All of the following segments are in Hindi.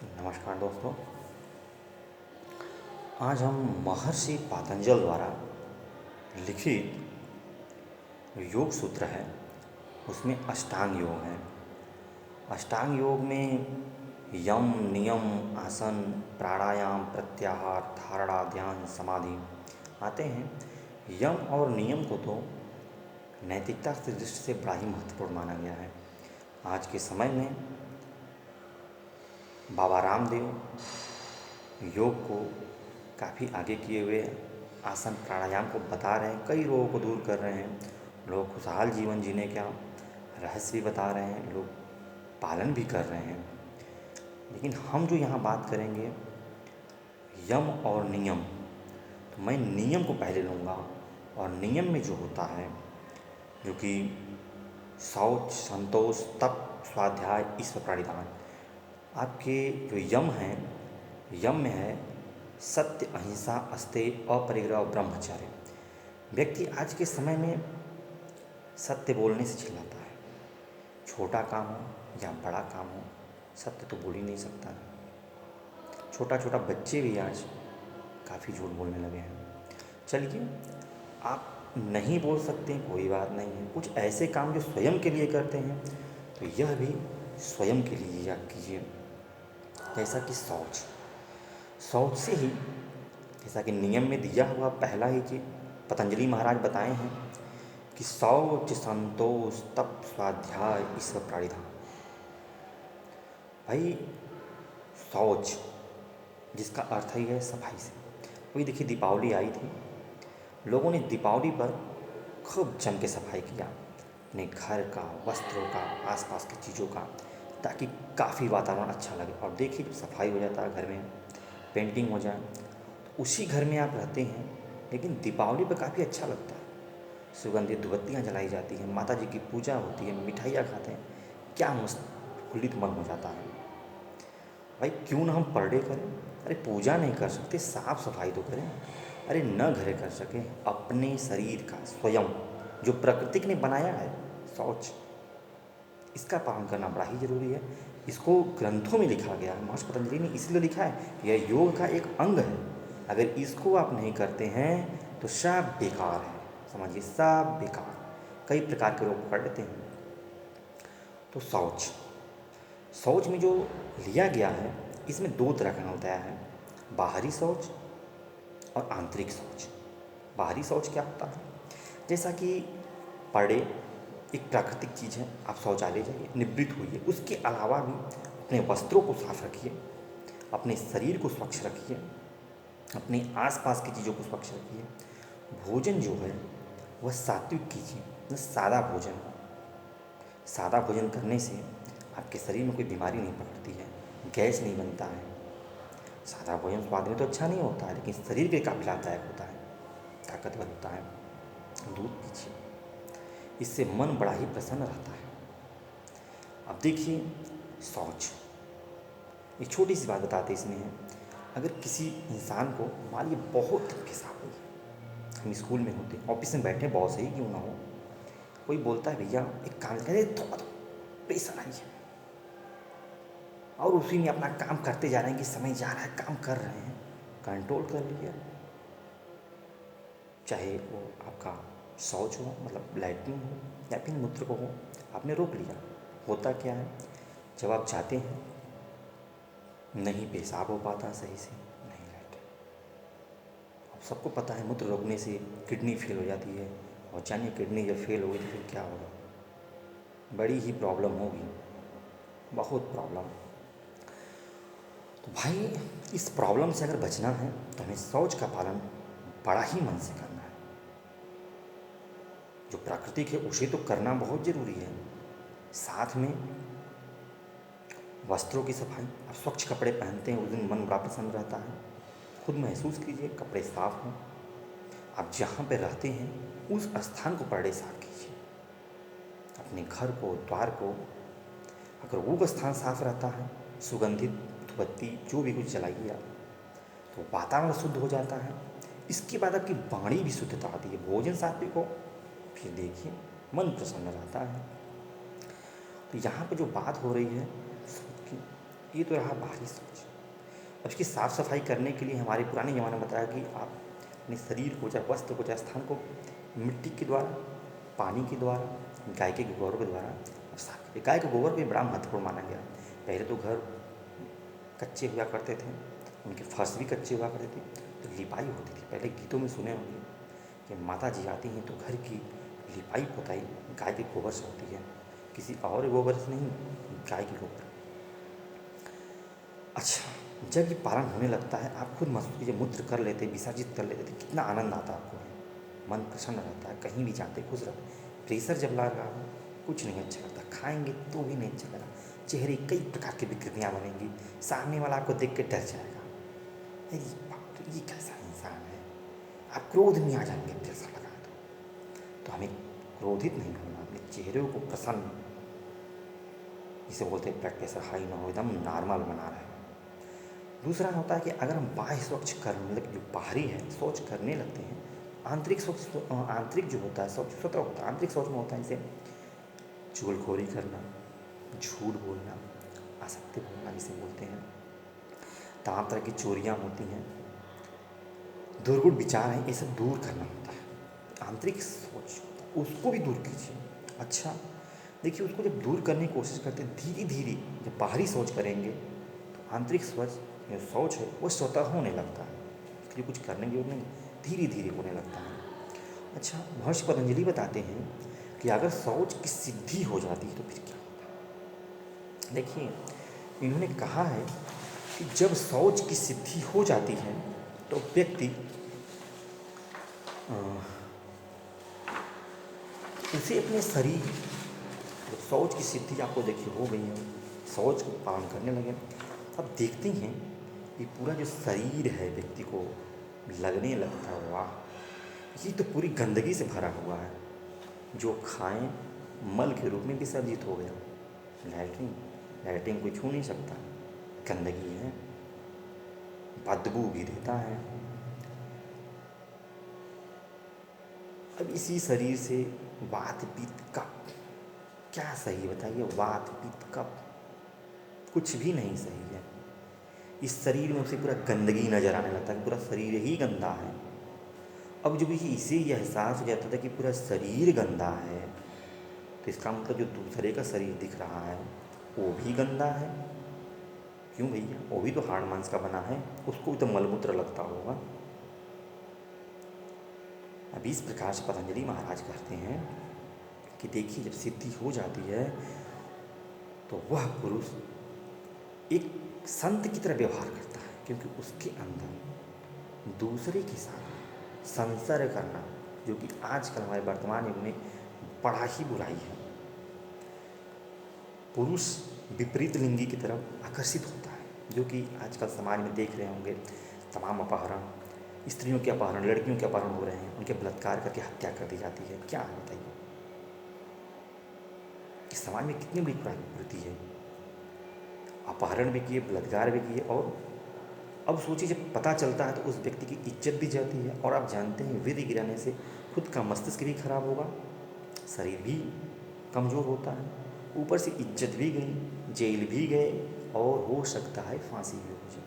नमस्कार दोस्तों। आज हम महर्षि पातंजल द्वारा लिखित योग सूत्र है, उसमें अष्टांग योग है। अष्टांग योग में यम, नियम, आसन, प्राणायाम, प्रत्याहार, धारणा, ध्यान, समाधि आते हैं। यम और नियम को तो नैतिकता की दृष्टि से बड़ा ही महत्वपूर्ण माना गया है। आज के समय में बाबा रामदेव योग को काफ़ी आगे किए हुए आसन प्राणायाम को बता रहे हैं, कई रोगों को दूर कर रहे हैं। लोग खुशहाल जीवन जीने का रहस्य भी बता रहे हैं, लोग पालन भी कर रहे हैं। लेकिन हम जो यहाँ बात करेंगे यम और नियम, तो मैं नियम को पहले लूँगा। और नियम में जो होता है, जो कि शौच, संतोष, तप, स्वाध्याय, ईश्वर प्रणिधान। आपके जो यम हैं, यम में है सत्य, अहिंसा, अस्तेय, अपरिग्रह और ब्रह्मचर्य। व्यक्ति आज के समय में सत्य बोलने से चिल्लाता है। छोटा काम हो या बड़ा काम हो, सत्य तो बोल ही नहीं सकता है। छोटा छोटा बच्चे भी आज काफ़ी झूठ बोलने लगे हैं। चलिए, आप नहीं बोल सकते हैं, कोई बात नहीं है। कुछ ऐसे काम जो स्वयं के लिए करते हैं, तो यह भी स्वयं के लिए या कीजिए। जैसा कि शौच, शौच से ही, जैसा कि नियम में दिया हुआ पहला ही चीज पतंजलि महाराज बताए हैं कि शौच, संतोष, तप, स्वाध्याय, ईश्वर प्राणिधान। भाई, शौच जिसका अर्थ ही है सफाई से। वही देखिए, दीपावली आई थी, लोगों ने दीपावली पर खूब जम के सफाई किया, अपने घर का, वस्त्रों का, आसपास की चीज़ों का, ताकि काफ़ी वातावरण अच्छा लगे। और देखिए, जब सफाई हो जाता है घर में, पेंटिंग हो जाए, तो उसी घर में आप रहते हैं, लेकिन दीपावली पर काफ़ी अच्छा लगता है। सुगंधित धूपबत्तियाँ जलाई जाती हैं, माता जी की पूजा होती है, मिठाइयाँ खाते हैं, क्या मस्त प्रफुल्लित मन हो जाता है। भाई, क्यों ना हम पर डे करें? अरे पूजा नहीं कर सकते, साफ सफाई तो करें। अरे न घरे कर सके, अपने शरीर का स्वयं जो प्रकृति ने बनाया है, शौच, इसका पालन करना बड़ा ही जरूरी है। इसको ग्रंथों में लिखा गया है, महर्षि पतंजलि ने इसलिए लिखा है, यह योग का एक अंग है। अगर इसको आप नहीं करते हैं तो सब बेकार है। समझिए, सब बेकार। कई प्रकार के रोग पकड़ लेते हैं। तो शौच, शौच में जो लिया गया है, इसमें दो तरह का होता है, बाहरी शौच और आंतरिक शौच। बाहरी शौच क्या होता है? जैसा कि पर डे एक प्राकृतिक चीज़ है, आप शौचालय जाइए, निवृत्त होइए। उसके अलावा भी अपने वस्त्रों को साफ रखिए, अपने शरीर को स्वच्छ रखिए, अपने आसपास की चीज़ों को स्वच्छ रखिए। भोजन जो है वह सात्विक कीजिए, न सादा भोजन। सादा भोजन करने से आपके शरीर में कोई बीमारी नहीं पकड़ती है, गैस नहीं बनता है। सादा भोजन स्वाद में तो अच्छा नहीं होता है, लेकिन शरीर के लिए काफ़ी लाभदायक होता है, ताकतवर होता है। दूध पीजिए, इससे मन बड़ा ही प्रसन्न रहता है। अब देखिए, शौच, एक छोटी सी बात बताते इसमें है। अगर किसी इंसान को मान लीजिए बहुत दिन पेशाब हो गया, हम स्कूल में होते, ऑफिस में बैठे, बॉस ही क्यों ना हो, कोई बोलता है भैया एक काम करें, थोड़ा तो प्रेशर आई है, और उसी में अपना काम करते जा रहे हैं कि समय जा रहा है, काम कर रहे हैं, कंट्रोल कर लीजिए। चाहे वो आपका शौच हो, मतलब लैट्रिन हो, या फिर मूत्र को हो, आपने रोक लिया। होता क्या है, जब आप जाते हैं, नहीं पेशाब हो पाता सही से, नहीं लैट्रिन। अब सबको पता है मूत्र रोकने से किडनी फेल हो जाती है, और जानिए किडनी जब फेल होगी तो फिर क्या होगा, बड़ी ही प्रॉब्लम होगी, बहुत प्रॉब्लम। तो भाई, इस प्रॉब्लम से अगर बचना है तो हमें शौच का पालन बड़ा ही मन से करना है। जो प्राकृतिक है उसे तो करना बहुत ज़रूरी है, साथ में वस्त्रों की सफाई। आप स्वच्छ कपड़े पहनते हैं, उस दिन मन बड़ा प्रसन्न रहता है। खुद महसूस कीजिए, कपड़े साफ हों। आप जहाँ पे रहते हैं उस स्थान को पर डे साफ कीजिए, अपने घर को, द्वार को। अगर वो स्थान साफ रहता है, सुगंधित धूपबत्ती जो भी कुछ जलाइए आप, तो वातावरण शुद्ध हो जाता है। इसके बाद आपकी वाणी भी शुद्धता आती है, भोजन सात्विक हो, फिर देखिए मन प्रसन्न रहता है। तो यहाँ पे जो बात हो रही है की, ये तो रहा बाहरी सोच। अब इसकी साफ सफाई करने के लिए हमारे पुराने ज़माने में बताया कि आप अपने शरीर को, चाहे वस्त्र को, चाहे स्थान को मिट्टी के द्वारा, पानी के द्वारा, गाय के गोबर के द्वारा आप साफ करिए। गाय का गोबर भी बड़ा महत्वपूर्ण माना गया। पहले तो घर कच्चे हुआ करते थे, उनके फर्श भी कच्चे हुआ करते थे, तो लिपाई होती थी। पहले गीतों में सुने होंगे कि माता जी आती हैं तो घर की लिपाई पोताई गाय के गोबर से होती है, किसी और गोबर से नहीं, गाय के गोबर। अच्छा, जब ये पालन होने लगता है, आप खुद महसूस कीजिए, मूत्र कर लेते, विसर्जित कर लेते, तो कितना आनंद आता है आपको। मन प्रसन्न रहता है, कहीं भी जाते खुश रहते। प्रेशर जब लग रहा हो, कुछ नहीं अच्छा लगता, खाएंगे तो भी नहीं अच्छा लगा, चेहरे कई प्रकार की विकृतियाँ बनेंगी, सामने वाला आपको देख के डर जाएगा, अरे बाप रे, ये कैसा इंसान है। आप क्रोध में आ जाएंगे प्रेशर लगा तो हमें क्रोधित नहीं होना, अपने चेहरे को प्रसन्न, जिसे बोलते हैं ब्लड प्रेशर हाई ना हो, एकदम नॉर्मल बना रहे। दूसरा होता है कि अगर हम बाह्य स्वच्छ कर, मतलब जो बाहरी है शौच करने लगते हैं, आंतरिक स्वच्छ, आंतरिक जो होता है शौच स्वतः होता है, आंतरिक शौच में होता है जैसे चुगलखोरी करना, झूठ बोलना, आसक्ति बोलना जिसे बोलते हैं, तमाम तरह की चोरियाँ होती हैं, दुर्गुण विचार हैं, ये सब दूर करना होता है। आंतरिक सोच उसको भी दूर कीजिए। अच्छा देखिए, उसको जब दूर करने की कोशिश करते हैं, धीरे धीरे जब बाहरी सोच करेंगे तो आंतरिक सोच, जो सोच है वो स्वतः होने लगता है, इसलिए कुछ करने की जरूरत नहीं, धीरे धीरे होने लगता है। अच्छा, महर्षि पतंजलि बताते हैं कि अगर सोच की सिद्धि हो जाती है तो फिर क्या होता है। देखिए, इन्होंने कहा है कि जब सोच की सिद्धि हो जाती है तो व्यक्ति उसे अपने शरीर, जब शौच की सिद्धि आपको देखिए हो गई है, शौच को पालन करने लगे, अब देखते हैं कि पूरा जो शरीर है व्यक्ति को लगने लगता है, वाह ये तो पूरी गंदगी से भरा हुआ है, जो खाएं मल के रूप में विसर्जित हो गया। लैट्रिन, लैट्रिन कोई छू नहीं सकता, गंदगी है, बदबू भी देता है। अब इसी शरीर से वात पित्त कफ, क्या सही बताइए, वात पित्त कफ कुछ भी नहीं सही है। इस शरीर में उसे पूरा गंदगी नजर आने लगता है, पूरा शरीर ही गंदा है। अब जब इसे ये एहसास हो जाता था कि पूरा शरीर गंदा है, तो इसका मतलब जो दूसरे का शरीर दिख रहा है वो भी गंदा है। क्यों भैया, वो भी तो हाड़ मांस का बना है, उसको भी तो मलमूत्र लगता होगा। अब इस प्रकार से पतंजलि महाराज कहते हैं कि देखिए, जब सिद्धि हो जाती है तो वह पुरुष एक संत की तरह व्यवहार करता है, क्योंकि उसके अंदर दूसरे के साथ संसर्ग करना, जो कि आजकल हमारे वर्तमान युग में बड़ा ही बुराई है। पुरुष विपरीत लिंगी की तरफ आकर्षित होता है, जो कि आजकल समाज में देख रहे होंगे, तमाम अपहरण, स्त्रियों के अपहरण, लड़कियों के अपहरण हो रहे हैं, उनके बलात्कार करके हत्या कर दी जाती है। क्या है बताइए, इस समाज में कितनी बड़ी प्रवृत्ति है। अपहरण भी किए, बलात्कार भी किए, और अब सोचिए जब पता चलता है तो उस व्यक्ति की इज्जत भी जाती है। और आप जानते हैं, वीर्य गिराने से खुद का मस्तिष्क भी खराब होगा, शरीर भी कमज़ोर होता है, ऊपर से इज्जत भी गई, जेल भी गए, और हो सकता है फांसी भी हो जाए।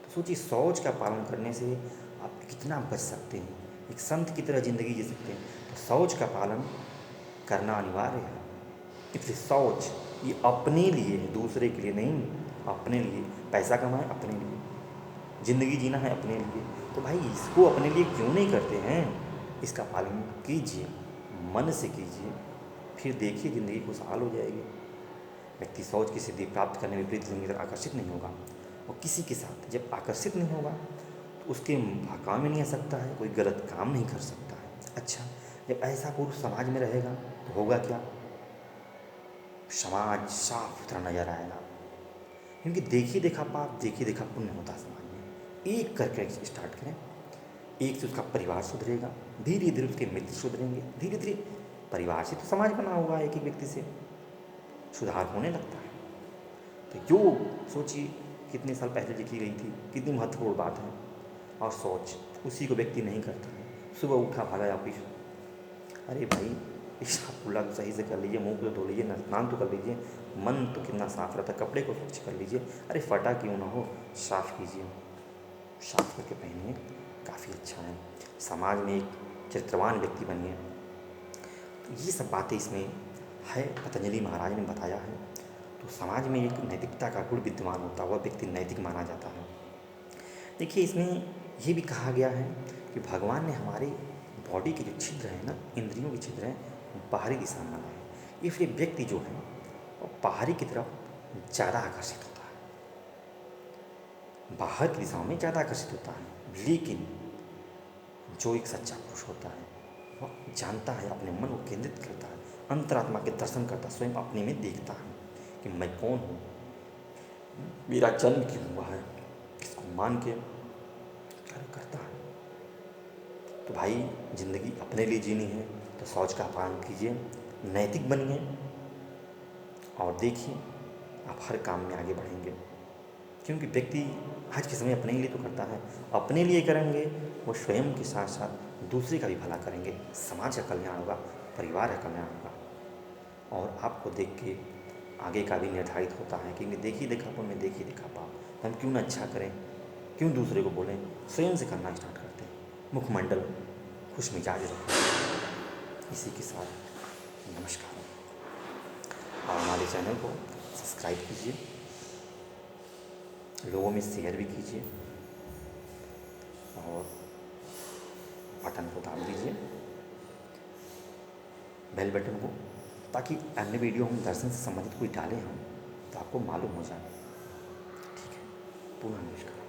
तो सोचिए, शौच का पालन करने से आप कितना बच सकते हैं, एक संत की तरह ज़िंदगी जी सकते हैं। तो शौच का पालन करना अनिवार्य है। इसलिए शौच ये अपने लिए है, दूसरे के लिए नहीं, अपने लिए। पैसा कमाएं अपने लिए, ज़िंदगी जीना है अपने लिए, तो भाई इसको अपने लिए क्यों नहीं करते हैं। इसका पालन कीजिए, मन से कीजिए, फिर देखिए ज़िंदगी खुशहाल हो जाएगी। व्यक्ति शौच की सिद्धि प्राप्त करने में विपरीत लिंग की तरफ आकर्षित नहीं होगा, और किसी के साथ जब आकर्षित नहीं होगा तो उसके भकाव में नहीं आ सकता है, कोई गलत काम नहीं कर सकता है। अच्छा, जब ऐसा पुरुष समाज में रहेगा तो होगा क्या, समाज साफ सुथरा नजर आएगा, क्योंकि देखिए देखा पाप, देखिए देखा पुण्य होता है समाज में। एक करके स्टार्ट करें, एक से उसका परिवार सुधरेगा, धीरे धीरे उसके मित्र सुधरेंगे, धीरे धीरे परिवार से तो समाज बना होगा, एक एक व्यक्ति से सुधार होने लगता है। तो योग सोचिए कितने साल पहले लिखी गई थी, कितनी महत्वपूर्ण बात है। और सोच उसी को व्यक्ति नहीं करता है, सुबह उठा भागा ऑफिस, अरे भाई पेशाब कुल्ला तो सही से कर लीजिए, मुंह को तो धो लीजिए, स्नान तो कर लीजिए, मन तो कितना साफ रहता है। कपड़े को स्वच्छ कर लीजिए, अरे फटा क्यों ना हो, साफ कीजिए, साफ करके पहनिए, काफ़ी अच्छा है। समाज में एक चरित्रवान व्यक्ति बनिए। तो ये सब बातें इसमें है, पतंजलि महाराज ने बताया है। तो समाज में एक नैतिकता का गुण विद्यमान होता है, वह व्यक्ति नैतिक माना जाता है। देखिए, इसमें ये भी कहा गया है कि भगवान ने हमारे बॉडी के जो छिद्र हैं ना, इंद्रियों के छिद्र हैं, बाहरी दिशा में बनाए हैं। इसलिए व्यक्ति जो है वो बाहरी की तरफ ज़्यादा आकर्षित होता है, बाहर की दिशाओं में ज़्यादा आकर्षित होता है। लेकिन जो एक सच्चा पुरुष होता है वह जानता है, अपने मन को केंद्रित करता है, अंतरात्मा के दर्शन करता है, स्वयं अपने में देखता है कि मैं कौन हूँ, मेरा जन्म क्यों हुआ है, इसको मान के कार्य करता है। तो भाई, ज़िंदगी अपने लिए जीनी है तो शौच का पालन कीजिए, नैतिक बनिए और देखिए आप हर काम में आगे बढ़ेंगे। क्योंकि व्यक्ति आज के समय अपने लिए तो करता है, अपने लिए करेंगे वो स्वयं के साथ साथ दूसरे का भी भला करेंगे, समाज का कल्याण होगा, परिवार का कल्याण होगा। और आपको देख के आगे का भी निर्धारित होता है कि देखी देखा पर मैं देखी देखा पाप, हम क्यों ना अच्छा करें, क्यों दूसरे को बोलें, स्वयं से करना स्टार्ट करते हैं। मुखमंडल खुश मिजाज रखो। इसी के साथ नमस्कार। और हमारे चैनल को सब्सक्राइब कीजिए, लोगों में शेयर भी कीजिए और बटन को दाब दीजिए, बेल बटन को, ताकि अन्य वीडियो हम दर्शन से संबंधित कोई डालें हम तो आपको मालूम हो जाए। ठीक है, पुनः नमस्कार।